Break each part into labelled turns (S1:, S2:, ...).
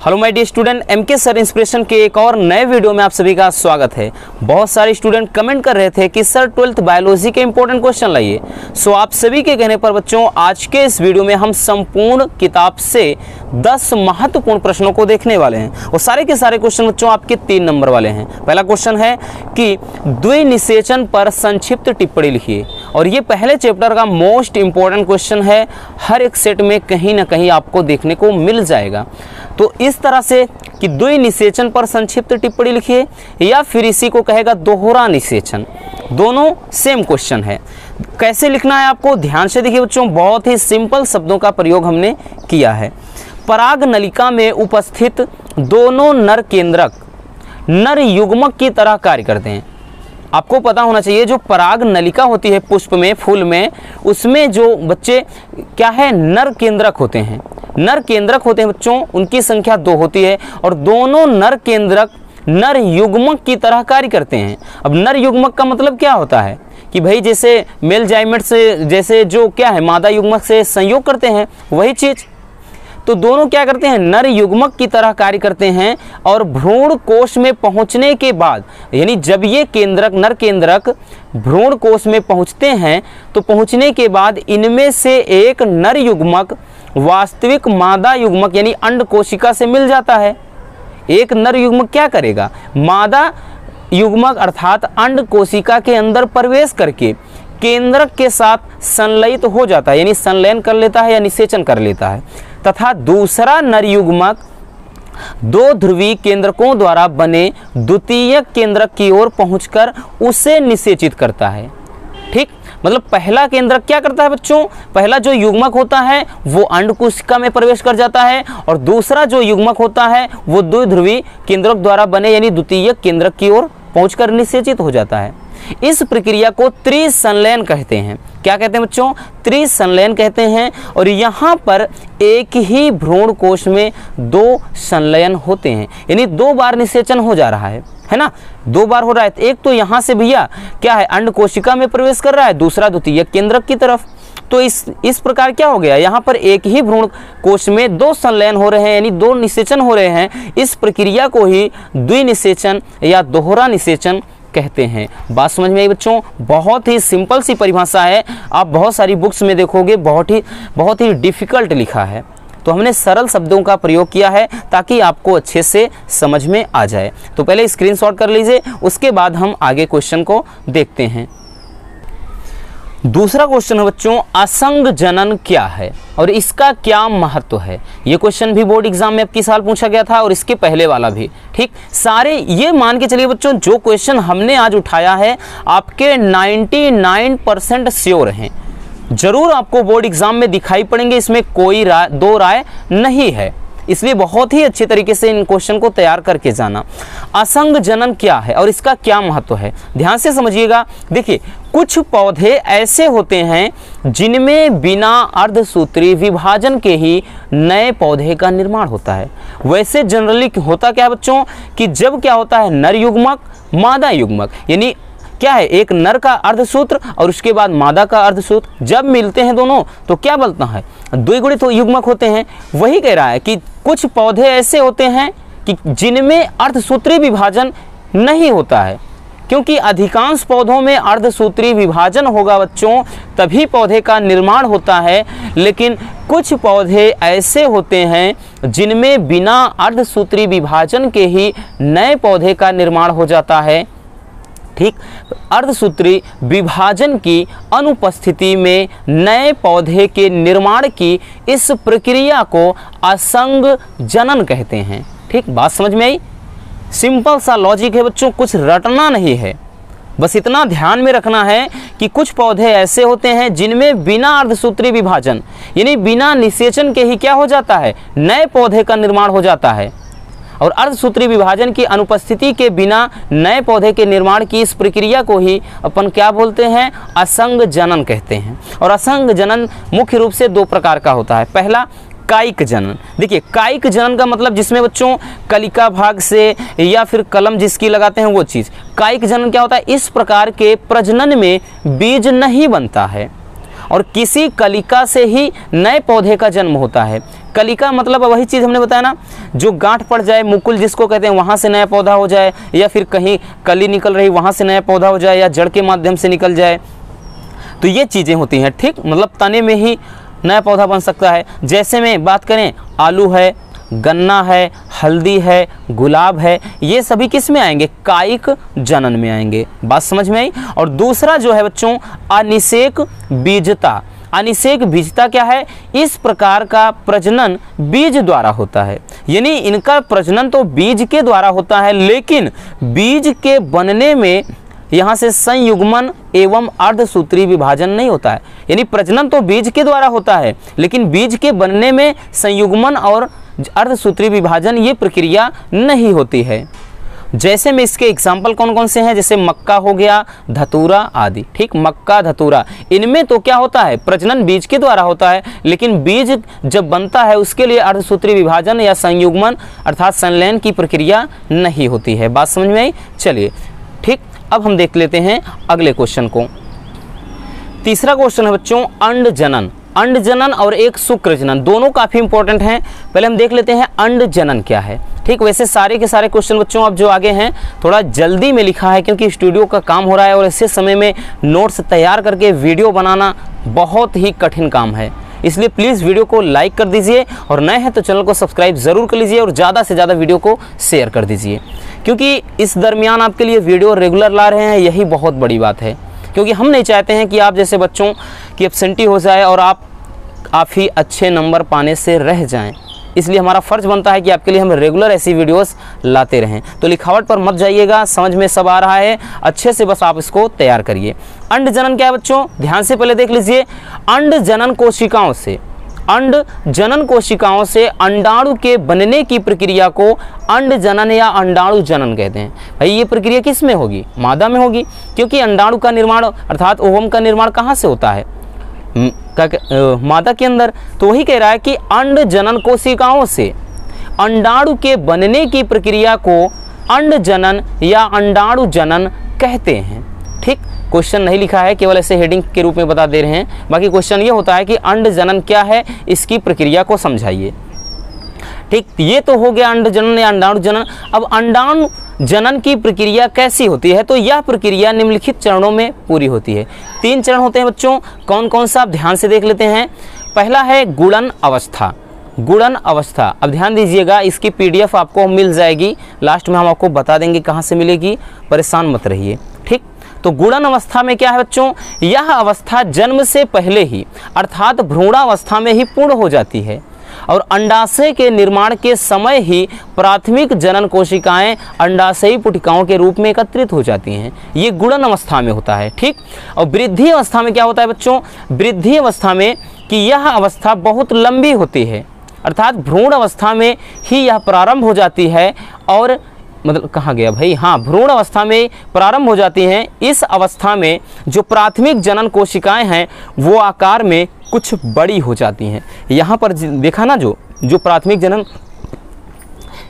S1: Hello my dear student, MK sir inspiration के एक और नए वीडियो में आप सभी का स्वागत है। बहुत सारे स्टूडेंट कमेंट कर रहे थे कि सर 12th बायोलॉजी के इंपॉर्टेंट क्वेश्चन लाइए। सो आप सभी के कहने पर बच्चों आज के इस वीडियो में हम संपूर्ण किताब से 10 महत्वपूर्ण प्रश्नों को देखने वाले हैं और सारे के सारे क्वेश्चन बच्चों आपके 3 नंबर वाले हैं। पहला क्वेश्चन है कि द्विनिषेचन पर संक्षिप्त टिप्पणी लिखिए और ये पहले चैप्टर का मोस्ट इंपॉर्टेंट क्वेश्चन है। हर एक सेट में कहीं ना कहीं आपको देखने को मिल जाएगा। तो इस तरह से कि द्विनिषेचन पर संक्षिप्त टिप्पणी लिखिए या फिर इसी को कहेगा दोहरा निषेचन, दोनों सेम क्वेश्चन है। कैसे लिखना है आपको ध्यान से देखिए बच्चों, बहुत ही सिंपल शब्दों का प्रयोग हमने किया है। पराग नलिका में उपस्थित दोनों नर केंद्रक नर युग्मक की तरह कार्य करते हैं। आपको पता होना चाहिए जो पराग नलिका होती है पुष्प में, फूल में, उसमें जो बच्चे क्या है नर केंद्रक होते हैं। नर केंद्रक होते हैं बच्चों, उनकी संख्या 2 होती है और दोनों नर केंद्रक नर युग्मक की तरह कार्य करते हैं। अब नर युग्मक का मतलब क्या होता है कि भाई जैसे मेल जाइमेट से जैसे जो क्या है मादा युग्मक से संयोग करते हैं वही चीज। तो दोनों क्या करते हैं नर युग्मक की तरह कार्य करते हैं और भ्रूण कोश में पहुंचने के बाद यानी जब ये केंद्रक नर केंद्रक भ्रूण कोश में पहुंचते हैं तो पहुंचने के बाद इनमें से एक नर युग्मक वास्तविक मादा युग्मक यानी अंड कोशिका से मिल जाता है। एक नर युग्मक क्या करेगा, मादा युग्मक अर्थात अंड कोशिका के अंदर प्रवेश करके केंद्रक के साथ संलयित हो जाता है यानी संलयन कर लेता है या निषेचन कर लेता है, तथा दूसरा नर युग्मक 2 ध्रुवीय केंद्रकों द्वारा बने द्वितीयक केंद्रक की ओर पहुंचकर उसे निषेचित करता है। ठीक, मतलब पहला केंद्रक क्या करता है बच्चों, पहला जो युग्मक होता है वो अंड कोशिका में प्रवेश कर जाता है और दूसरा जो युग्मक होता है वो द्विध्रुवीय केंद्रक द्वारा बने यानी द्वितीयक केंद्रक की ओर पहुंचकर निषेचित हो जाता है। इस प्रक्रिया को त्रिसंलयन कहते हैं। क्या कहते हैं बच्चों, त्रिसंलयन कहते हैं। और यहाँ पर एक ही भ्रूण कोश में 2 संलयन होते हैं यानी 2 बार निषेचन हो जा रहा है ना, 2 बार हो रहा है। एक तो यहाँ से भैया क्या है अंड कोशिका में प्रवेश कर रहा है, दूसरा द्वितीयक केंद्रक की तरफ। तो इस प्रकार क्या हो गया, यहाँ पर एक ही भ्रूण कोश में 2 संलयन हो रहे हैं यानी 2 निषेचन हो रहे हैं। इस प्रक्रिया को ही द्विनिषेचन या दोहरा निषेचन कहते हैं। बात समझ में आई बच्चों, बहुत ही सिंपल सी परिभाषा है। आप बहुत सारी बुक्स में देखोगे बहुत ही डिफिकल्ट लिखा है, तो हमने सरल शब्दों का प्रयोग किया है ताकि आपको अच्छे से समझ में आ जाए। तो पहले स्क्रीनशॉट कर लीजिए, उसके बाद हम आगे क्वेश्चन को देखते हैं। दूसरा क्वेश्चन है बच्चों, असंग जनन क्या है और इसका क्या महत्व है। ये क्वेश्चन भी बोर्ड एग्जाम में आपकी साल पूछा गया था और इसके पहले वाला भी। ठीक, सारे ये मान के चलिए बच्चों जो क्वेश्चन हमने आज उठाया है आपके 99% श्योर हैं, जरूर आपको बोर्ड एग्जाम में दिखाई पड़ेंगे। इसमें कोई दो राय नहीं है, इसलिए बहुत ही अच्छे तरीके से इन क्वेश्चन को तैयार करके जाना। असंग जनन क्या है और इसका क्या महत्व है, ध्यान से समझिएगा। देखिए, कुछ पौधे ऐसे होते हैं जिनमें बिना अर्धसूत्री विभाजन के ही नए पौधे का निर्माण होता है। वैसे जनरली होता क्या है बच्चों कि जब क्या होता है नर युग्मक मादा युग्मक यानी क्या है एक नर का अर्धसूत्र और उसके बाद मादा का अर्धसूत्र जब मिलते हैं दोनों तो क्या बनता है द्विगुणित युग्मक होते हैं। वही कह रहा है कि कुछ पौधे ऐसे होते हैं कि जिनमें अर्धसूत्री विभाजन नहीं होता है, क्योंकि अधिकांश पौधों में अर्धसूत्री विभाजन होगा बच्चों तभी पौधे का निर्माण होता है। लेकिन कुछ पौधे ऐसे होते हैं जिनमें बिना अर्धसूत्री विभाजन के ही नए पौधे का निर्माण हो जाता है। ठीक, अर्धसूत्री विभाजन की अनुपस्थिति में नए पौधे के निर्माण की इस प्रक्रिया को असंग जनन कहते हैं। ठीक, बात समझ में आई। सिंपल सा लॉजिक है बच्चों, कुछ रटना नहीं है, बस इतना ध्यान में रखना है कि कुछ पौधे ऐसे होते हैं जिनमें बिना अर्धसूत्री विभाजन यानी बिना निषेचन के ही क्या हो जाता है नए पौधे का निर्माण हो जाता है और अर्धसूत्री विभाजन की अनुपस्थिति के बिना नए पौधे के निर्माण की इस प्रक्रिया को ही अपन क्या बोलते हैं असंग जनन कहते हैं। और असंग जनन मुख्य रूप से 2 प्रकार का होता है। पहला कायिक जनन। देखिए, कायिक जनन का मतलब जिसमें बच्चों कलिका भाग से या फिर कलम जिसकी लगाते हैं वो चीज़। कायिक जनन क्या होता है, इस प्रकार के प्रजनन में बीज नहीं बनता है और किसी कलिका से ही नए पौधे का जन्म होता है। कलिका मतलब वही चीज़ हमने बताया ना, जो गांठ पड़ जाए, मुकुल जिसको कहते हैं, वहाँ से नया पौधा हो जाए, या फिर कहीं कली निकल रही वहाँ से नया पौधा हो जाए, या जड़ के माध्यम से निकल जाए, तो ये चीज़ें होती हैं। ठीक, मतलब तने में ही नया पौधा बन सकता है। जैसे में बात करें, आलू है, गन्ना है, हल्दी है, गुलाब है, ये सभी किस में आएंगे? कायिक जनन में आएंगे। बात समझ में आई। और दूसरा जो है बच्चों, अनिषेक बीजता। अनिषेक बीजता क्या है? इस प्रकार का प्रजनन बीज द्वारा होता है, यानी इनका प्रजनन तो बीज के द्वारा होता है, लेकिन बीज के बनने में यहाँ से संयुग्मन एवं अर्धसूत्री विभाजन नहीं होता है। यानी प्रजनन तो बीज के द्वारा होता है, लेकिन बीज के बनने में संयुग्मन और अर्धसूत्री विभाजन ये प्रक्रिया नहीं होती है। जैसे में इसके एग्जाम्पल कौन कौन से हैं? जैसे मक्का हो गया, धतूरा आदि। ठीक, मक्का, धतूरा, इनमें तो क्या होता है? प्रजनन बीज के द्वारा होता है, लेकिन बीज जब बनता है उसके लिए अर्धसूत्री विभाजन या संयुग्मन अर्थात संलयन की प्रक्रिया नहीं होती है। बात समझ में आई? चलिए ठीक, अब हम देख लेते हैं अगले क्वेश्चन को। तीसरा क्वेश्चन है बच्चों, अंड जनन। अंड जनन और एक शुक्र जनन, दोनों काफ़ी इंपॉर्टेंट हैं। पहले हम देख लेते हैं अंड जनन क्या है। ठीक, वैसे सारे के सारे क्वेश्चन बच्चों अब जो आगे हैं थोड़ा जल्दी में लिखा है, क्योंकि स्टूडियो का काम हो रहा है और ऐसे समय में नोट्स तैयार करके वीडियो बनाना बहुत ही कठिन काम है। इसलिए प्लीज़ वीडियो को लाइक कर दीजिए, और नए हैं तो चैनल को सब्सक्राइब ज़रूर कर लीजिए, और ज़्यादा से ज़्यादा वीडियो को शेयर कर दीजिए, क्योंकि इस दरमियान आपके लिए वीडियो रेगुलर ला रहे हैं, यही बहुत बड़ी बात है। क्योंकि हम नहीं चाहते हैं कि आप जैसे बच्चों की एब्सेंटी हो जाए और आप काफ़ी अच्छे नंबर पाने से रह जाएं। इसलिए हमारा फ़र्ज़ बनता है कि आपके लिए हम रेगुलर ऐसी वीडियोस लाते रहें। तो लिखावट पर मत जाइएगा, समझ में सब आ रहा है, अच्छे से बस आप इसको तैयार करिए। अंड जनन क्या है बच्चों? ध्यान से पहले देख लीजिए। अंड जनन कोशिकाओं से, अंड जनन कोशिकाओं से अंडाणु के बनने की प्रक्रिया को अंड जनन या अंडाणु जनन कहते हैं। भाई ये प्रक्रिया किस में होगी? मादा में होगी, क्योंकि अंडाणु का निर्माण अर्थात ओवम का निर्माण कहाँ से होता है? मादा के अंदर। तो वही कह रहा है कि अंड जनन कोशिकाओं से अंडाणु के बनने की प्रक्रिया को अंड जनन या अंडाणु जनन कहते हैं। ठीक, क्वेश्चन नहीं लिखा है, केवल ऐसे हेडिंग के रूप में बता दे रहे हैं। बाकी क्वेश्चन ये होता है कि अंड जनन क्या है, इसकी प्रक्रिया को समझाइए। ठीक, ये तो हो गया अंड जनन या अंडाणु जनन। अब अंडाणु जनन की प्रक्रिया कैसी होती है? तो यह प्रक्रिया निम्नलिखित चरणों में पूरी होती है। 3 चरण होते हैं बच्चों। कौन कौन सा? आप ध्यान से देख लेते हैं। पहला है गुणन अवस्था। गुणन अवस्था, अब ध्यान दीजिएगा, इसकी PDF आपको मिल जाएगी, लास्ट में हम आपको बता देंगे कहाँ से मिलेगी, परेशान मत रहिए। ठीक, तो गुणन अवस्था में क्या है बच्चों? यह अवस्था जन्म से पहले ही अर्थात भ्रूणावस्था में ही पूर्ण हो जाती है, और अंडाशय के निर्माण के समय ही प्राथमिक जनन कोशिकाएं अंडाशयी पुटिकाओं के रूप में एकत्रित हो जाती हैं। ये गुणन अवस्था में होता है। ठीक, और वृद्धि अवस्था में क्या होता है बच्चों? वृद्धि अवस्था में कि यह अवस्था बहुत लंबी होती है, अर्थात भ्रूण अवस्था में ही यह प्रारंभ हो जाती है, और मतलब कहाँ गया भाई, हाँ, भ्रूण अवस्था में प्रारंभ हो जाती हैं। इस अवस्था में जो प्राथमिक जनन कोशिकाएं हैं वो आकार में कुछ बड़ी हो जाती हैं। यहाँ पर देखा ना, जो प्राथमिक जनन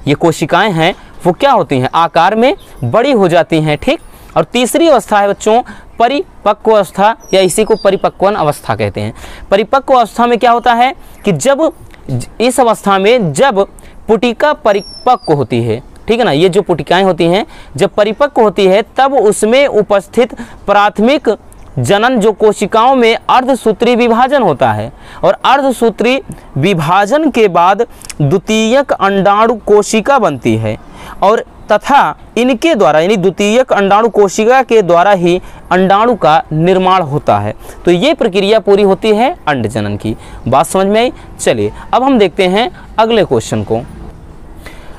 S1: ये कोशिकाएं हैं वो क्या होती हैं? आकार में बड़ी हो जाती हैं। ठीक, और तीसरी अवस्था है बच्चों परिपक्व अवस्था, या इसी को परिपक्वन अवस्था कहते हैं। परिपक्व अवस्था में क्या होता है कि जब इस अवस्था में जब पुटिका परिपक्व होती है, ठीक है ना, ये जो पुटिकाएं होती हैं जब परिपक्व होती है तब उसमें उपस्थित प्राथमिक जनन जो कोशिकाओं में अर्धसूत्री विभाजन होता है, और अर्धसूत्री विभाजन के बाद द्वितीयक अंडाणु कोशिका बनती है, और तथा इनके द्वारा यानी द्वितीयक अंडाणु कोशिका के द्वारा ही अंडाणु का निर्माण होता है। तो ये प्रक्रिया पूरी होती है अंड जनन की। बात समझ में आई? चलिए अब हम देखते हैं अगले क्वेश्चन को।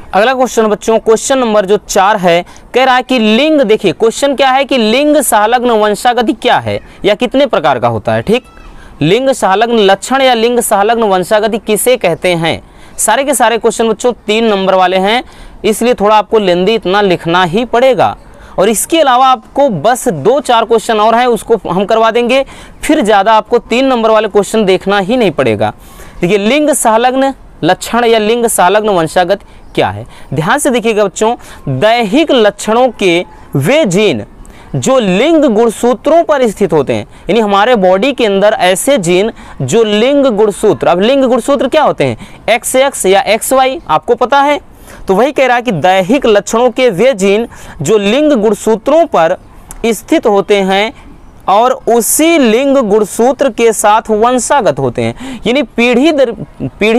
S1: अगला क्वेश्चन बच्चों, क्वेश्चन नंबर जो 4 है, कह रहा है कि लिंग, देखिए क्वेश्चन क्या है कि लिंग सहलग्न वंशागति क्या है या कितने प्रकार का होता है। ठीक, लिंग सहलग्न लक्षण या लिंग सहलग्न वंशागति किसे कहते हैं? सारे के सारे क्वेश्चन बच्चों 3 नंबर वाले हैं, इसलिए थोड़ा आपको लेंदी इतना लिखना ही पड़ेगा। और इसके अलावा आपको बस 2-4 क्वेश्चन और हैं, उसको हम करवा देंगे, फिर ज़्यादा आपको 3 नंबर वाले क्वेश्चन देखना ही नहीं पड़ेगा। देखिए लिंग सहलग्न लक्षण या लिंग सहलग्न वंशागत क्या है? ध्यान से देखिएगा बच्चों, दैहिक लक्षणों के वे जीन जो लिंग गुणसूत्रों पर स्थित होते हैं, यानी हमारे बॉडी के अंदर ऐसे जीन जो लिंग गुणसूत्र, अब लिंग गुणसूत्र क्या होते हैं, XX या XY आपको पता है। तो वही कह रहा है कि दैहिक लक्षणों के वे जीन जो लिंग गुणसूत्रों पर स्थित होते हैं और उसी लिंग गुणसूत्र के साथ वंशागत होते हैं, यानी पीढ़ी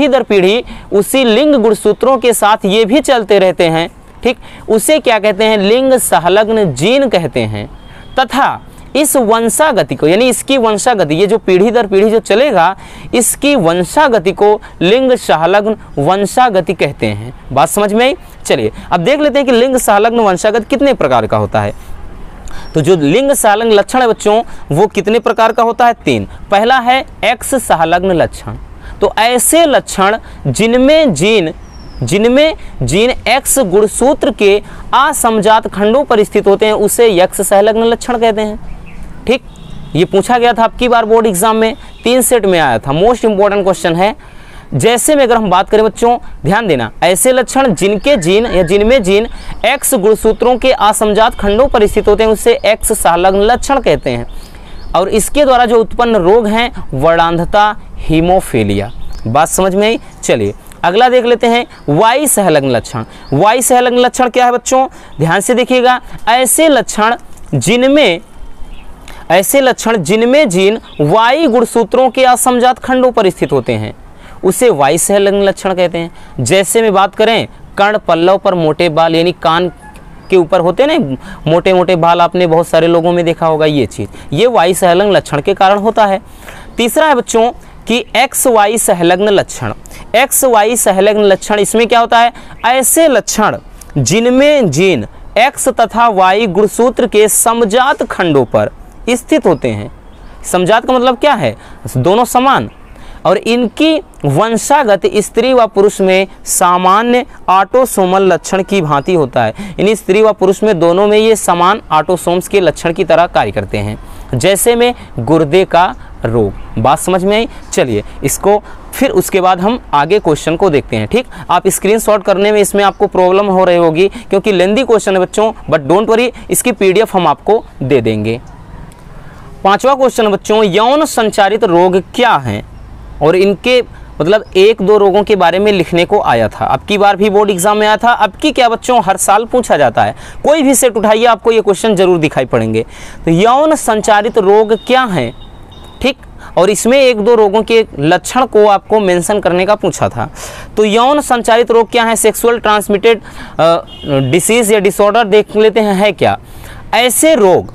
S1: दर पीढ़ी उसी लिंग गुणसूत्रों के साथ ये भी चलते रहते हैं, ठीक। उसे क्या कहते हैं, लिंग संलग्न जीन कहते हैं। तथा इस वंशागति को, यानी इसकी वंशागति, ये जो पीढ़ी दर पीढ़ी जो चलेगा, इसकी वंशागति को लिंग संलग्न वंशागति कहते हैं। बात समझ में आई। चलिए अब देख लेते हैं कि लिंग संलग्न वंशागत कितने प्रकार का होता है। तो जो लिंग संलग्न लक्षण है बच्चों, वो कितने प्रकार का होता है, 3। पहला है X संलग्न लक्षण। तो ऐसे लक्षण जिनमें जीन X गुणसूत्र के असमजात खंडों पर स्थित होते हैं, उसे X संलग्न लक्षण कहते हैं, ठीक। ये पूछा गया था आपकी बार बोर्ड एग्जाम में, 3 सेट में आया था, मोस्ट इंपॉर्टेंट क्वेश्चन है। जैसे में अगर हम बात करें बच्चों, ध्यान देना, ऐसे लक्षण जिनके जीन या जिनमें जीन X गुणसूत्रों के असमजात खंडों पर स्थित होते हैं, उसे X संलग्न लक्षण कहते हैं। और इसके द्वारा जो उत्पन्न रोग हैं, वर्णांधता, हीमोफीलिया। बात समझ में आई। चलिए अगला देख लेते हैं Y संलग्न लक्षण। Y संलग्न लक्षण क्या है बच्चों, ध्यान से देखिएगा। ऐसे लक्षण जिनमें जीन Y गुणसूत्रों के असमजात खंडों पर स्थित होते हैं, उसे Y संलग्न लक्षण कहते हैं। जैसे में बात करें, कर्ण पल्लव पर मोटे बाल, यानी कान के ऊपर होते हैं ना मोटे मोटे बाल, आपने बहुत सारे लोगों में देखा होगा, ये चीज़, ये Y संलग्न लक्षण के कारण होता है। तीसरा है बच्चों कि XY संलग्न लक्षण। XY संलग्न लक्षण, इसमें क्या होता है, ऐसे लक्षण जिनमें जीन X तथा Y गुणसूत्र के समजात खंडों पर स्थित होते हैं। समजात का मतलब क्या है, दोनों समान, और इनकी वंशागत स्त्री व पुरुष में सामान्य ऑटोसोमल लक्षण की भांति होता है, यानी स्त्री व पुरुष में दोनों में ये समान ऑटोसोम्स के लक्षण की तरह कार्य करते हैं। जैसे में गुर्दे का रोग। बात समझ में आई। चलिए इसको फिर उसके बाद हम आगे क्वेश्चन को देखते हैं, ठीक। आप स्क्रीनशॉट करने में इसमें आपको प्रॉब्लम हो रही होगी क्योंकि लेंदी क्वेश्चन है बच्चों, बट डोंट वरी, इसकी PDF हम आपको दे देंगे। 5वां क्वेश्चन बच्चों, यौन संचारित रोग क्या हैं और इनके मतलब 1-2 रोगों के बारे में लिखने को आया था। अब की बार भी बोर्ड एग्जाम में आया था, अब की क्या बच्चों हर साल पूछा जाता है। कोई भी सेट उठाइए आपको ये क्वेश्चन जरूर दिखाई पड़ेंगे। तो यौन संचारित रोग क्या हैं, ठीक, और इसमें 1-2 रोगों के लक्षण को आपको मेंशन करने का पूछा था। तो यौन संचारित रोग क्या है, सेक्सुअल ट्रांसमिटेड डिसीज या डिसऑर्डर देख लेते हैं, है क्या। ऐसे रोग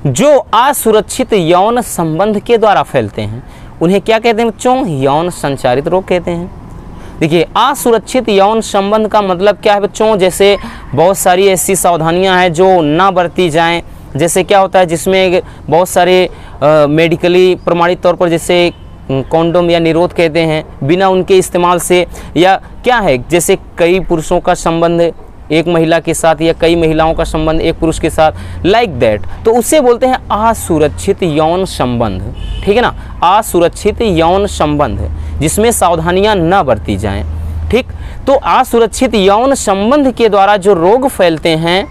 S1: जो असुरक्षित यौन संबंध के द्वारा फैलते हैं, उन्हें क्या कहते हैं बच्चों, यौन संचारित रोग कहते हैं। देखिए असुरक्षित यौन संबंध का मतलब क्या है बच्चों, जैसे बहुत सारी ऐसी सावधानियां हैं जो ना बरती जाएं। जैसे क्या होता है, जिसमें बहुत सारे मेडिकली प्रमाणित तौर पर, जैसे कॉन्डोम या निरोध कहते हैं, बिना उनके इस्तेमाल से, या क्या है जैसे कई पुरुषों का संबंध एक महिला के साथ या कई महिलाओं का संबंध एक पुरुष के साथ, लाइक दैट, तो उसे बोलते हैं असुरक्षित यौन संबंध, ठीक है ना। असुरक्षित यौन संबंध जिसमें सावधानियां न बरती जाएं, ठीक। तो असुरक्षित यौन संबंध के द्वारा जो रोग फैलते हैं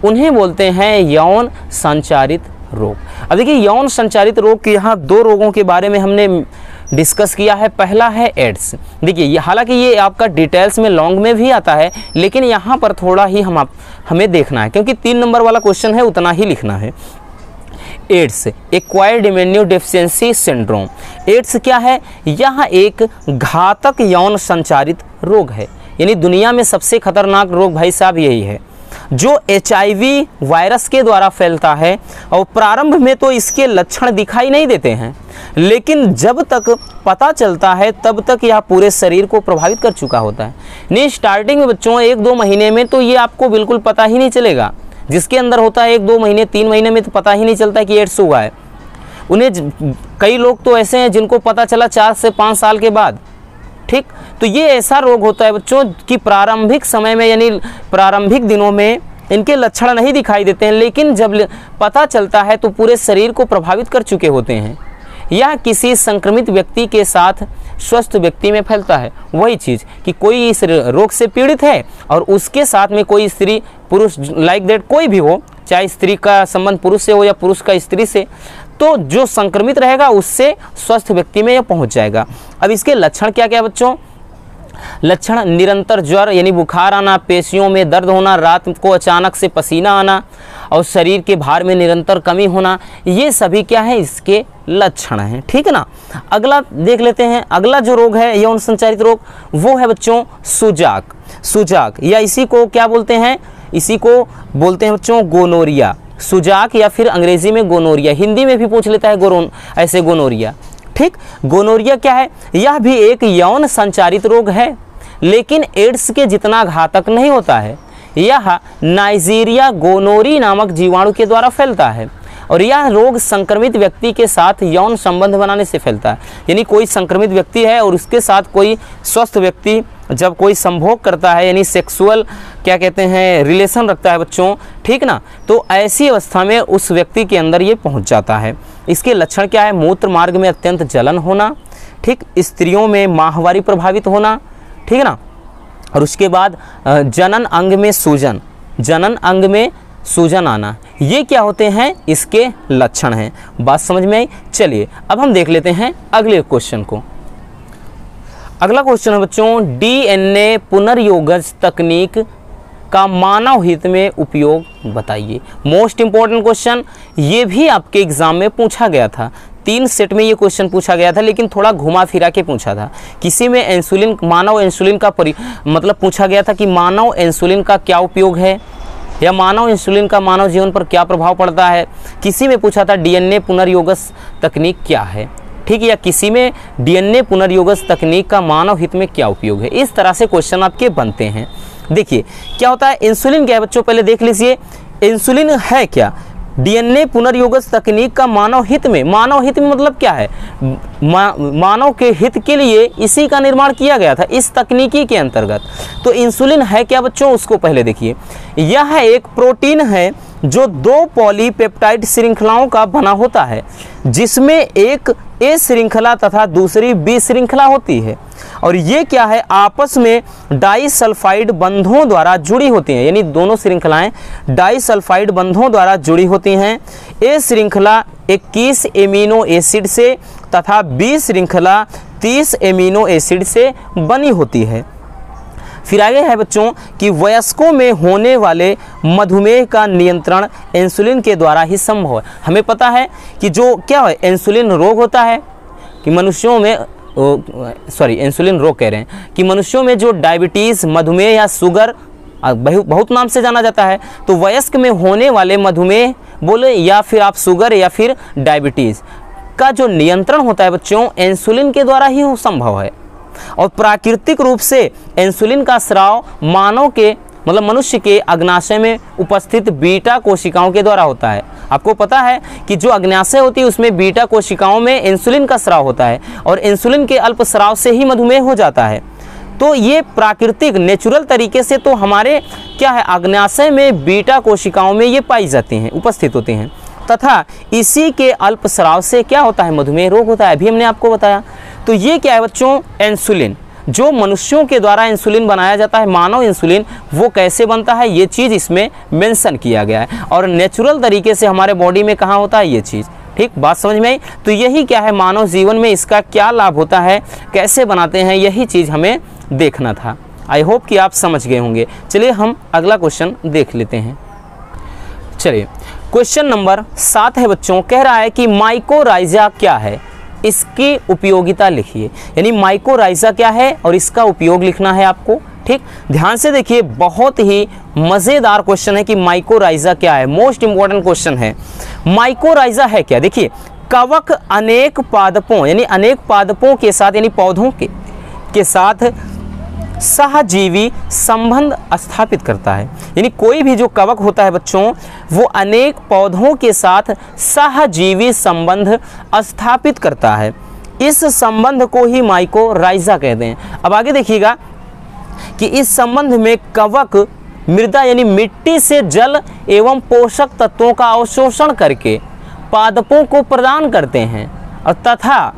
S1: उन्हें बोलते हैं यौन संचारित रोग। अब देखिए यौन संचारित रोग के यहाँ 2 रोगों के बारे में हमने डिस्कस किया है। पहला है एड्स। देखिए हालांकि ये आपका डिटेल्स में लॉन्ग में भी आता है, लेकिन यहाँ पर थोड़ा ही हमें देखना है क्योंकि 3 नंबर वाला क्वेश्चन है, उतना ही लिखना है। AIDS, acquired immunodeficiency syndrome. AIDS क्या है, यह एक घातक यौन संचारित रोग है, यानी दुनिया में सबसे खतरनाक रोग भाई साहब यही है, जो HIV वायरस के द्वारा फैलता है। और प्रारंभ में तो इसके लक्षण दिखाई नहीं देते हैं, लेकिन जब तक पता चलता है तब तक यह पूरे शरीर को प्रभावित कर चुका होता है। नहीं स्टार्टिंग में बच्चों 1-2 महीने में तो ये आपको बिल्कुल पता ही नहीं चलेगा। जिसके अंदर होता है 1-2 महीने 3 महीने में तो पता ही नहीं चलता कि एड्स हुआ है। उन्हें कई लोग तो ऐसे हैं जिनको पता चला 4 से 5 साल के बाद, ठीक। तो ये ऐसा रोग होता है बच्चों कि प्रारंभिक समय में यानी प्रारंभिक दिनों में इनके लक्षण नहीं दिखाई देते हैं, लेकिन जब पता चलता है तो पूरे शरीर को प्रभावित कर चुके होते हैं। यह किसी संक्रमित व्यक्ति के साथ स्वस्थ व्यक्ति में फैलता है। वही चीज़ कि कोई इस रोग से पीड़ित है और उसके साथ में कोई स्त्री पुरुष लाइक दैट कोई भी हो, चाहे स्त्री का संबंध पुरुष से हो या पुरुष का स्त्री से, तो जो संक्रमित रहेगा उससे स्वस्थ व्यक्ति में यह पहुंच जाएगा। अब इसके लक्षण क्या क्या है बच्चों? लक्षण निरंतर ज्वर यानी बुखार आना, पेशियों में दर्द होना, रात को अचानक से पसीना आना और शरीर के भार में निरंतर कमी होना, ये सभी क्या है इसके लक्षण हैं। ठीक है ना। अगला देख लेते हैं। अगला जो रोग है यौन संचारित रोग, वो है बच्चों सुजाक। सुजाक या इसी को क्या बोलते हैं? इसी को बोलते हैं बच्चों गोनोरिया। सुजाक या फिर अंग्रेजी में गोनोरिया, हिंदी में भी पूछ लेता है ऐसे गोनोरिया। ठीक, गोनोरिया क्या है? यह भी एक यौन संचारित रोग है, लेकिन एड्स के जितना घातक नहीं होता है। यह नाइजीरिया गोनोरी नामक जीवाणु के द्वारा फैलता है और यह रोग संक्रमित व्यक्ति के साथ यौन संबंध बनाने से फैलता है। यानी कोई संक्रमित व्यक्ति है और उसके साथ कोई स्वस्थ व्यक्ति जब कोई संभोग करता है, यानी सेक्सुअल क्या कहते हैं रिलेशन रखता है बच्चों, ठीक ना, तो ऐसी अवस्था में उस व्यक्ति के अंदर ये पहुंच जाता है। इसके लक्षण क्या है? मूत्र मार्ग में अत्यंत जलन होना, ठीक, स्त्रियों में माहवारी प्रभावित होना, ठीक है ना, और उसके बाद जनन अंग में सूजन, जनन अंग में सूजन आना, ये क्या होते हैं? इसके लक्षण हैं। बात समझ में आई? चलिए अब हम देख लेते हैं अगले क्वेश्चन को। अगला क्वेश्चन है बच्चों, डीएनए पुनर्योगज तकनीक का मानव हित में उपयोग बताइए। मोस्ट इंपॉर्टेंट क्वेश्चन, ये भी आपके एग्जाम में पूछा गया था। 3 सेट में ये क्वेश्चन पूछा गया था, लेकिन थोड़ा घुमा फिरा के पूछा था। किसी में इंसुलिन, मानव इंसुलिन का मतलब पूछा गया था कि मानव इंसुलिन का क्या उपयोग है, या मानव इंसुलिन का मानव जीवन पर क्या प्रभाव पड़ता है। किसी में पूछा था डीएनए पुनर्योगज तकनीक क्या है, ठीक है, या किसी में डीएनए पुनर्योगज तकनीक का मानव हित में क्या उपयोग है। इस तरह से क्वेश्चन आपके बनते हैं। देखिए क्या होता है, इंसुलिन क्या है बच्चों, पहले देख लीजिए इंसुलिन है क्या। डीएनए पुनर्योगज तकनीक का मानव हित में, मानव हित में मतलब क्या है? मानव के हित के लिए इसी का निर्माण किया गया था इस तकनीकी के अंतर्गत। तो इंसुलिन है क्या बच्चों, उसको पहले देखिए। यह एक प्रोटीन है जो 2 पॉलीपेप्टाइड श्रृंखलाओं का बना होता है, जिसमें एक ए श्रृंखला तथा दूसरी बी श्रृंखला होती है, और ये क्या है? आपस में डाइसल्फाइड बंधों द्वारा जुड़ी होती हैं, यानी दोनों श्रृंखलाएं डाइसल्फाइड बंधों द्वारा जुड़ी होती हैं। ए श्रृंखला 21 एमिनो एसिड से तथा बी श्रृंखला 30 एमिनो एसिड से बनी होती है। फिर आगे है बच्चों कि वयस्कों में होने वाले मधुमेह का नियंत्रण इंसुलिन के द्वारा ही संभव है। हमें पता है कि जो क्या है इंसुलिन रोग होता है कि मनुष्यों में इंसुलिन रोग कह रहे हैं कि मनुष्यों में जो डायबिटीज़, मधुमेह या शुगर बहुत नाम से जाना जाता है, तो वयस्क में होने वाले मधुमेह बोले या फिर आप शुगर या फिर डायबिटीज़ का जो नियंत्रण होता है बच्चों इंसुलिन के द्वारा ही संभव है। और प्राकृतिक रूप से इंसुलिन का स्राव मानव के मतलब मनुष्य के अग्नाशय में उपस्थित बीटा कोशिकाओं के द्वारा होता है। आपको पता है कि जो अग्नाशय होती है उसमें बीटा कोशिकाओं में इंसुलिन का स्राव होता है, और इंसुलिन के अल्प स्राव से ही मधुमेह हो जाता है। तो ये प्राकृतिक नेचुरल तरीके से तो हमारे क्या है अग्नाशय में बीटा कोशिकाओं में ये पाई जाती हैं, उपस्थित होती हैं, तथा इसी के अल्प स्राव से क्या होता है? मधुमेह रोग होता है। अभी हमने आपको बताया। तो ये क्या है बच्चों? इंसुलिन, जो मनुष्यों के द्वारा इंसुलिन बनाया जाता है, मानव इंसुलिन, वो कैसे बनता है ये चीज़ इसमें मेंशन किया गया है, और नेचुरल तरीके से हमारे बॉडी में कहाँ होता है ये चीज़। ठीक, बात समझ में आई? तो यही क्या है मानव जीवन में इसका क्या लाभ होता है, कैसे बनाते हैं, यही चीज़ हमें देखना था। आई होप कि आप समझ गए होंगे। चलिए हम अगला क्वेश्चन देख लेते हैं। चलिए क्वेश्चन नंबर 7 है बच्चों, कह रहा है कि माइकोराइजा क्या है, इसकी उपयोगिता लिखिए। यानी माइकोराइजा क्या है और इसका उपयोग लिखना है आपको। ठीक, ध्यान से देखिए, बहुत ही मज़ेदार क्वेश्चन है कि माइकोराइजा क्या है। मोस्ट इंपॉर्टेंट क्वेश्चन है। माइकोराइजा है क्या? देखिए, कवक अनेक पादपों यानी अनेक पादपों के साथ यानी पौधों के साथ सहजीवी संबंध स्थापित करता है। यानी कोई भी जो कवक होता है बच्चों, वो अनेक पौधों के साथ सहजीवी संबंध स्थापित करता है। इस संबंध को ही माइकोराइजा कहते हैं। अब आगे देखिएगा कि इस संबंध में कवक मृदा यानी मिट्टी से जल एवं पोषक तत्वों का अवशोषण करके पादपों को प्रदान करते हैं और तथा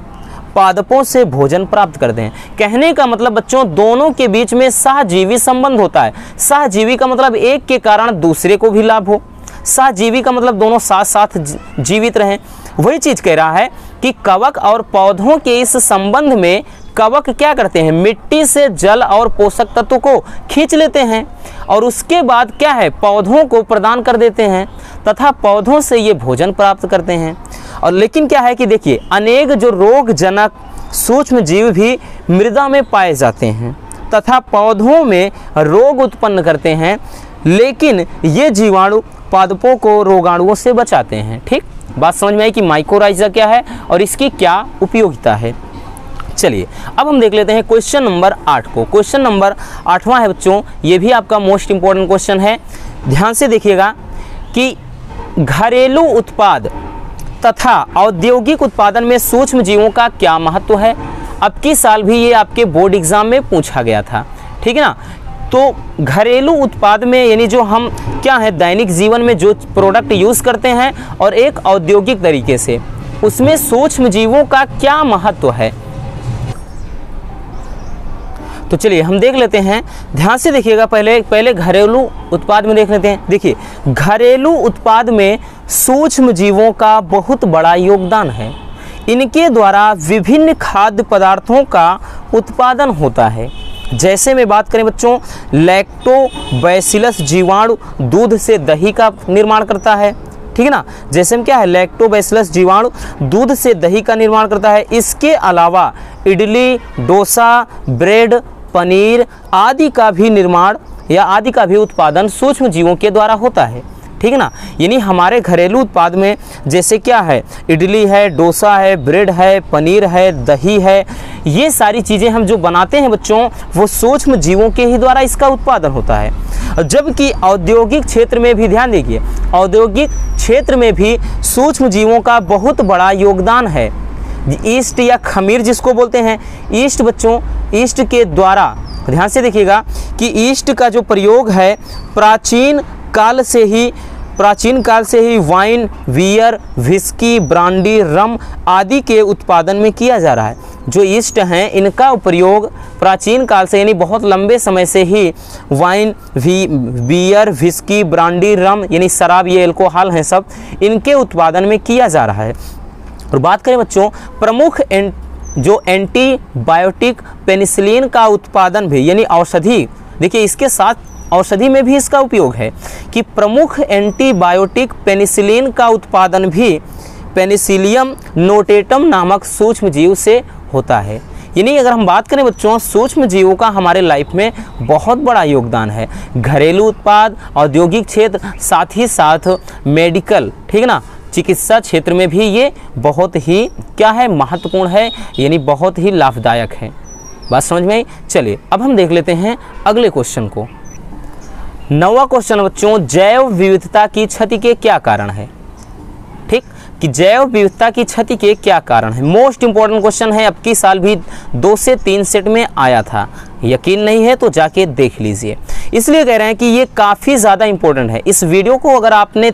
S1: पादपों से भोजन प्राप्त करते हैं। कहने का मतलब बच्चों, दोनों के बीच में सहजीवी संबंध होता है। सहजीवी का मतलब एक के कारण दूसरे को भी लाभ हो। सहजीवी का मतलब दोनों साथ साथ जीवित रहें। वही चीज़ कह रहा है कि कवक और पौधों के इस संबंध में कवक क्या करते हैं, मिट्टी से जल और पोषक तत्व को खींच लेते हैं और उसके बाद क्या है, पौधों को प्रदान कर देते हैं तथा पौधों से ये भोजन प्राप्त करते हैं। और लेकिन क्या है कि देखिए, अनेक जो रोगजनक सूक्ष्म जीव भी मृदा में पाए जाते हैं तथा पौधों में रोग उत्पन्न करते हैं, लेकिन ये जीवाणु पादपों को रोगाणुओं से बचाते हैं। ठीक, बात समझ में आई कि माइकोराइजा क्या है और इसकी क्या उपयोगिता है। चलिए अब हम देख लेते हैं क्वेश्चन नंबर 8 को। क्वेश्चन नंबर 8वां है बच्चों, ये भी आपका मोस्ट इंपॉर्टेंट क्वेश्चन है। ध्यान से देखिएगा कि घरेलू उत्पाद तथा औद्योगिक उत्पादन में सूक्ष्म जीवों का क्या महत्व है। अब की साल भी ये आपके बोर्ड एग्जाम में पूछा गया था, ठीक है ना। तो घरेलू उत्पाद में यानी जो हम क्या है, दैनिक जीवन में जो प्रोडक्ट यूज़ करते हैं और एक औद्योगिक तरीके से, उसमें सूक्ष्म जीवों का क्या महत्व है। तो चलिए हम देख लेते हैं, ध्यान से देखिएगा। पहले घरेलू उत्पाद में देख लेते हैं। देखिए, घरेलू उत्पाद में सूक्ष्म जीवों का बहुत बड़ा योगदान है। इनके द्वारा विभिन्न खाद्य पदार्थों का उत्पादन होता है। जैसे में बात करें बच्चों, लैक्टोबैसिलस जीवाणु दूध से दही का निर्माण करता है, ठीक है ना। जैसे में क्या है, लैक्टोबैसिलस जीवाणु दूध से दही का निर्माण करता है। इसके अलावा इडली, डोसा, ब्रेड, पनीर आदि का भी निर्माण या आदि का भी उत्पादन सूक्ष्म जीवों के द्वारा होता है, ठीक है ना। यानी हमारे घरेलू उत्पाद में जैसे क्या है, इडली है, डोसा है, ब्रेड है, पनीर है, दही है, ये सारी चीज़ें हम जो बनाते हैं बच्चों, वो सूक्ष्म जीवों के ही द्वारा इसका उत्पादन होता है। जबकि औद्योगिक क्षेत्र में भी ध्यान दीजिए, औद्योगिक क्षेत्र में भी सूक्ष्म जीवों का बहुत बड़ा योगदान है। ईस्ट या खमीर जिसको बोलते हैं, ईस्ट बच्चों, ईस्ट के द्वारा ध्यान से देखिएगा कि ईस्ट का जो प्रयोग है प्राचीन काल से ही वाइन, बियर, विस्की, ब्रांडी, रम आदि के उत्पादन में किया जा रहा है। जो ईस्ट हैं इनका प्रयोग प्राचीन काल से यानी बहुत लंबे समय से ही वाइन, बियर, विस्की, ब्रांडी, रम यानी शराब, ये एल्कोहल हैं सब, इनके उत्पादन में किया जा रहा है। और बात करें बच्चों प्रमुख जो एंटीबायोटिक पेनिसिलिन का उत्पादन भी यानी औषधि, देखिए इसके साथ औषधि में भी इसका उपयोग है कि प्रमुख एंटीबायोटिक पेनिसिलिन का उत्पादन भी पेनिसिलियम नोटेटम नामक सूक्ष्म जीव से होता है। यानी अगर हम बात करें बच्चों, सूक्ष्म जीवों का हमारे लाइफ में बहुत बड़ा योगदान है। घरेलू उत्पाद, औद्योगिक क्षेत्र, साथ ही साथ मेडिकल, ठीक है ना, चिकित्सा क्षेत्र में भी ये बहुत ही क्या है, महत्वपूर्ण है, यानी बहुत ही लाभदायक है। बात समझ में आई। चलिए अब हम देख लेते हैं अगले क्वेश्चन को। 9वां क्वेश्चन बच्चों, जैव विविधता की क्षति के क्या कारण है। ठीक, कि जैव विविधता की क्षति के क्या कारण है। मोस्ट इंपॉर्टेंट क्वेश्चन है, अब की साल भी 2 से 3 सेट में आया था। यकीन नहीं है तो जाके देख लीजिए। इसलिए कह रहे हैं कि ये काफ़ी ज़्यादा इंपॉर्टेंट है। इस वीडियो को अगर आपने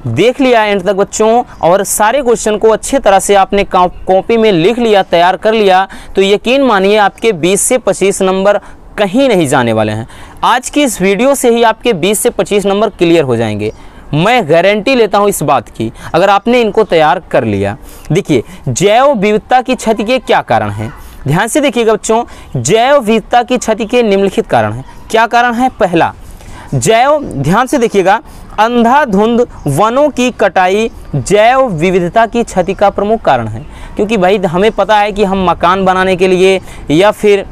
S1: देख लिया एंड तक बच्चों और सारे क्वेश्चन को अच्छे तरह से आपने कॉपी में लिख लिया, तैयार कर लिया, तो यकीन मानिए आपके 20 से 25 नंबर कहीं नहीं जाने वाले हैं। आज की इस वीडियो से ही आपके 20 से 25 नंबर क्लियर हो जाएंगे, मैं गारंटी लेता हूं इस बात की, अगर आपने इनको तैयार कर लिया। देखिए, जैव विविधता की क्षति के क्या कारण हैं। ध्यान से देखिएगा बच्चों, जैव विविधता की क्षति के निम्नलिखित कारण हैं। क्या कारण है। पहला, ध्यान से देखिएगा, अंधाधुंध वनों की कटाई जैव विविधता की क्षति का प्रमुख कारण है। क्योंकि भाई हमें पता है कि हम मकान बनाने के लिए या फिर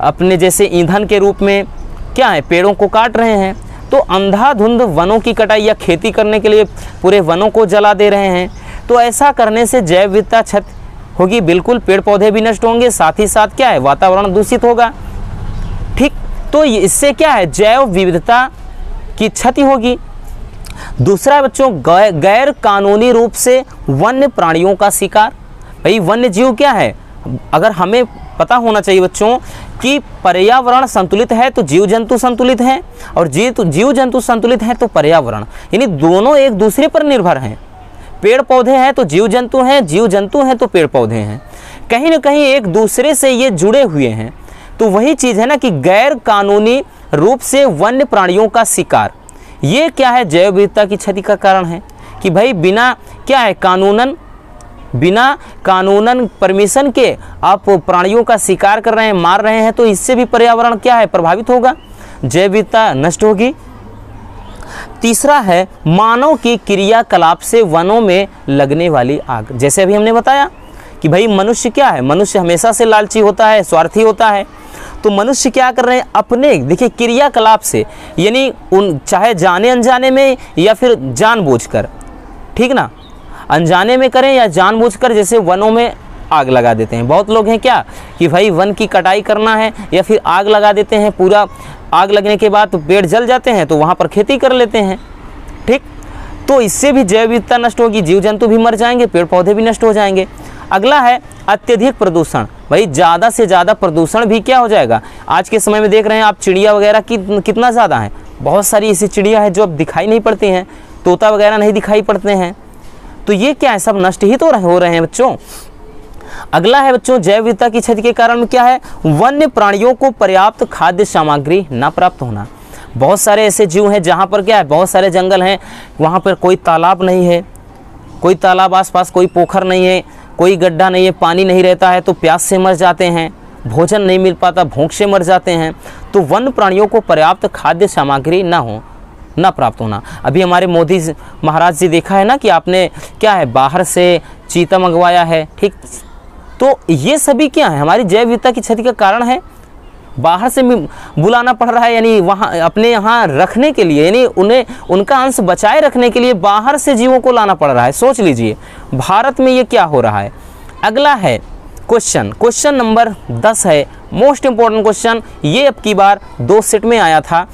S1: अपने जैसे ईंधन के रूप में क्या है, पेड़ों को काट रहे हैं, तो अंधाधुंध वनों की कटाई या खेती करने के लिए पूरे वनों को जला दे रहे हैं। तो ऐसा करने से जैव विविधता क्षति होगी, बिल्कुल पेड़ पौधे भी नष्ट होंगे, साथ ही साथ क्या है, वातावरण दूषित होगा। ठीक, तो इससे क्या है, जैव विविधता की क्षति होगी। दूसरा बच्चों, गैर कानूनी रूप से वन्य प्राणियों का शिकार। भाई वन्य जीव क्या है, अगर हमें पता होना चाहिए बच्चों कि पर्यावरण संतुलित है तो जीव जंतु संतुलित हैं, और जीव जंतु संतुलित हैं तो पर्यावरण, यानी दोनों एक दूसरे पर निर्भर हैं। पेड़ पौधे हैं तो जीव जंतु हैं, जीव जंतु हैं तो पेड़ पौधे हैं, कहीं ना कहीं एक दूसरे से ये जुड़े हुए हैं। तो वही चीज़ है ना कि गैर कानूनी रूप से वन्य प्राणियों का शिकार, ये क्या है, जैव विविधता की क्षति का कारण है कि भाई बिना क्या है, कानूनन परमिशन के आप प्राणियों का शिकार कर रहे हैं, मार रहे हैं, तो इससे भी पर्यावरण क्या है, प्रभावित होगा, जैव विविधता नष्ट होगी। तीसरा है मानव की क्रियाकलाप से वनों में लगने वाली आग। जैसे अभी हमने बताया कि भाई मनुष्य क्या है, मनुष्य हमेशा से लालची होता है, स्वार्थी होता है। तो मनुष्य क्या कर रहे हैं, अपने देखिए क्रियाकलाप से, यानी उन चाहे जाने अनजाने में या फिर जानबूझकर, ठीक ना, अनजाने में करें या जानबूझकर, जैसे वनों में आग लगा देते हैं। बहुत लोग हैं क्या कि भाई वन की कटाई करना है या फिर आग लगा देते हैं, पूरा आग लगने के बाद तो पेड़ जल जाते हैं, तो वहाँ पर खेती कर लेते हैं, ठीक। तो इससे भी जैव विविधता नष्ट होगी, जीव जंतु भी मर जाएंगे, पेड़ पौधे भी नष्ट हो जाएंगे। अगला है अत्यधिक प्रदूषण। भाई ज़्यादा से ज़्यादा प्रदूषण भी क्या हो जाएगा, आज के समय में देख रहे हैं आप चिड़िया वगैरह कितना ज़्यादा है, बहुत सारी ऐसी चिड़िया है जो अब दिखाई नहीं पड़ती हैं, तोता वगैरह नहीं दिखाई पड़ते हैं। तो ये क्या है, सब नष्ट ही तो हो रहे हैं बच्चों। अगला है बच्चों जैव विविधता की क्षति के कारण क्या है, वन्य प्राणियों को पर्याप्त खाद्य सामग्री न प्राप्त होना। बहुत सारे ऐसे जीव हैं जहाँ पर क्या है, बहुत सारे जंगल हैं, वहाँ पर कोई तालाब नहीं है, कोई तालाब आसपास, कोई पोखर नहीं है, कोई गड्ढा नहीं है, पानी नहीं रहता है, तो प्यास से मर जाते हैं, भोजन नहीं मिल पाता, भूख से मर जाते हैं। तो वन्य प्राणियों को पर्याप्त खाद्य सामग्री ना प्राप्त होना। अभी हमारे मोदी महाराज जी देखा है ना कि आपने क्या है, बाहर से चीता मंगवाया है, ठीक। तो ये सभी क्या है, हमारी जैव विविधता की क्षति का कारण है। बाहर से बुलाना पड़ रहा है, यानी वहाँ अपने यहाँ रखने के लिए, यानी उनका अंश बचाए रखने के लिए बाहर से जीवों को लाना पड़ रहा है। सोच लीजिए भारत में ये क्या हो रहा है। अगला है क्वेश्चन नंबर 10 है मोस्ट इंपॉर्टेंट क्वेश्चन। ये अब की बार 2 सेट में आया था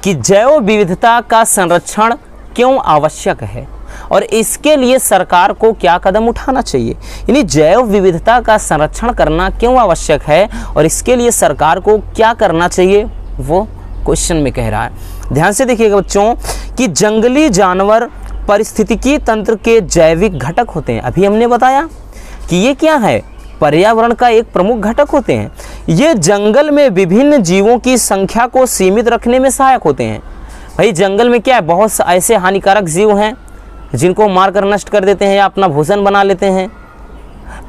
S1: कि जैव विविधता का संरक्षण क्यों आवश्यक है और इसके लिए सरकार को क्या कदम उठाना चाहिए। यानी जैव विविधता का संरक्षण करना क्यों आवश्यक है और इसके लिए सरकार को क्या करना चाहिए, वो क्वेश्चन में कह रहा है। ध्यान से देखिएगा बच्चों कि जंगली जानवर पारिस्थितिकी तंत्र के जैविक घटक होते हैं। अभी हमने बताया कि ये क्या है, पर्यावरण का एक प्रमुख घटक होते हैं। ये जंगल में विभिन्न जीवों की संख्या को सीमित रखने में सहायक होते हैं। भाई जंगल में क्या है, बहुत ऐसे हानिकारक जीव हैं जिनको मारकर नष्ट कर देते हैं या अपना भोजन बना लेते हैं।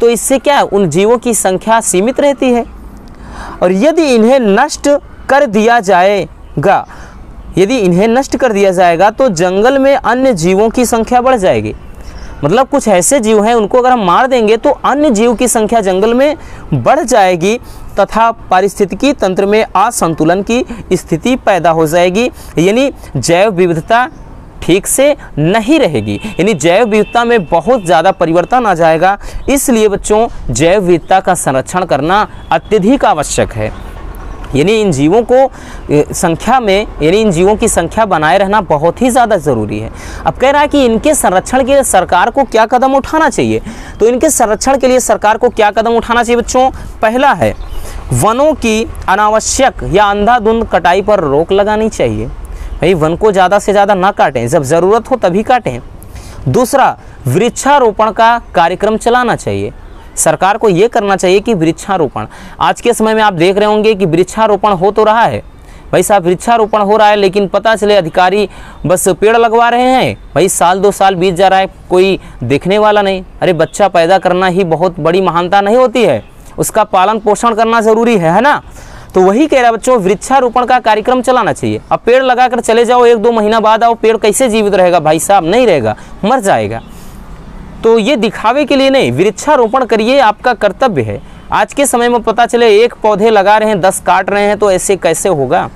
S1: तो इससे क्या है, उन जीवों की संख्या सीमित रहती है और यदि इन्हें नष्ट कर दिया जाएगा तो जंगल में अन्य जीवों की संख्या बढ़ जाएगी। मतलब कुछ ऐसे जीव हैं उनको अगर हम मार देंगे तो अन्य जीव की संख्या जंगल में बढ़ जाएगी तथा पारिस्थितिकी तंत्र में असंतुलन की स्थिति पैदा हो जाएगी, यानी जैव विविधता ठीक से नहीं रहेगी, यानी जैव विविधता में बहुत ज़्यादा परिवर्तन आ जाएगा। इसलिए बच्चों जैव विविधता का संरक्षण करना अत्यधिक आवश्यक है। यानी इन जीवों की संख्या बनाए रहना बहुत ही ज़्यादा ज़रूरी है। अब कह रहा है कि इनके संरक्षण के लिए सरकार को क्या कदम उठाना चाहिए। तो इनके संरक्षण के लिए सरकार को क्या कदम उठाना चाहिए बच्चों। पहला है वनों की अनावश्यक या अंधाधुंध कटाई पर रोक लगानी चाहिए। भाई वन को ज़्यादा से ज़्यादा ना काटें, जब ज़रूरत हो तभी काटें। दूसरा, वृक्षारोपण का कार्यक्रम चलाना चाहिए। सरकार को ये करना चाहिए कि वृक्षारोपण, आज के समय में आप देख रहे होंगे कि वृक्षारोपण हो तो रहा है, भाई साहब वृक्षारोपण हो रहा है, लेकिन पता चले अधिकारी बस पेड़ लगवा रहे हैं, भाई साल 2 साल बीत जा रहा है, कोई देखने वाला नहीं। अरे बच्चा पैदा करना ही बहुत बड़ी महानता नहीं होती है, उसका पालन पोषण करना ज़रूरी है ना। तो वही कह रहा है बच्चों, वृक्षारोपण का कार्यक्रम चलाना चाहिए। अब पेड़ लगाकर चले जाओ, 1-2 महीना बाद आओ, पेड़ कैसे जीवित रहेगा भाई साहब, नहीं रहेगा, मर जाएगा। तो ये दिखावे के लिए नहीं, वृक्षारोपण करिए, आपका कर्तव्य है। आज के समय में पता चले 1 पौधे लगा रहे हैं 10 काट रहे हैं, तो ऐसे कैसे होगा।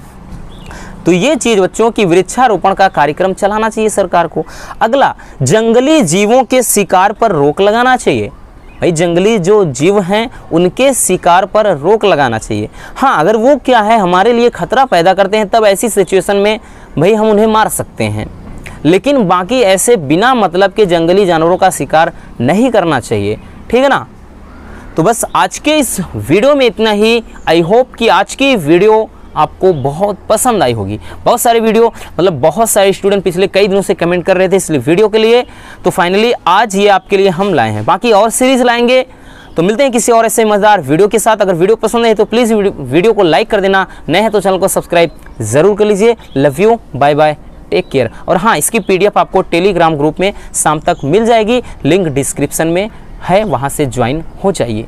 S1: तो ये चीज़ बच्चों की वृक्षारोपण का कार्यक्रम चलाना चाहिए सरकार को। अगला, जंगली जीवों के शिकार पर रोक लगाना चाहिए। भाई जंगली जो जीव हैं उनके शिकार पर रोक लगाना चाहिए। हाँ, अगर वो क्या है हमारे लिए खतरा पैदा करते हैं, तब ऐसी सिचुएशन में भाई हम उन्हें मार सकते हैं, लेकिन बाकी ऐसे बिना मतलब के जंगली जानवरों का शिकार नहीं करना चाहिए, ठीक है ना। तो बस आज के इस वीडियो में इतना ही। आई होप कि आज की वीडियो आपको बहुत पसंद आई होगी। बहुत सारे वीडियो, मतलब बहुत सारे स्टूडेंट पिछले कई दिनों से कमेंट कर रहे थे इस वीडियो के लिए, तो फाइनली आज ये आपके लिए हम लाए हैं। बाकी और सीरीज़ लाएंगे, तो मिलते हैं किसी और ऐसे मज़ेदार वीडियो के साथ। अगर वीडियो पसंद है तो प्लीज़ वीडियो को लाइक कर देना, नए हैं तो चैनल को सब्सक्राइब ज़रूर कर लीजिए। Love you, bye bye. Take care. और हाँ, इसकी PDF आपको टेलीग्राम ग्रुप में शाम तक मिल जाएगी, लिंक डिस्क्रिप्शन में है, वहाँ से ज्वाइन हो जाइए।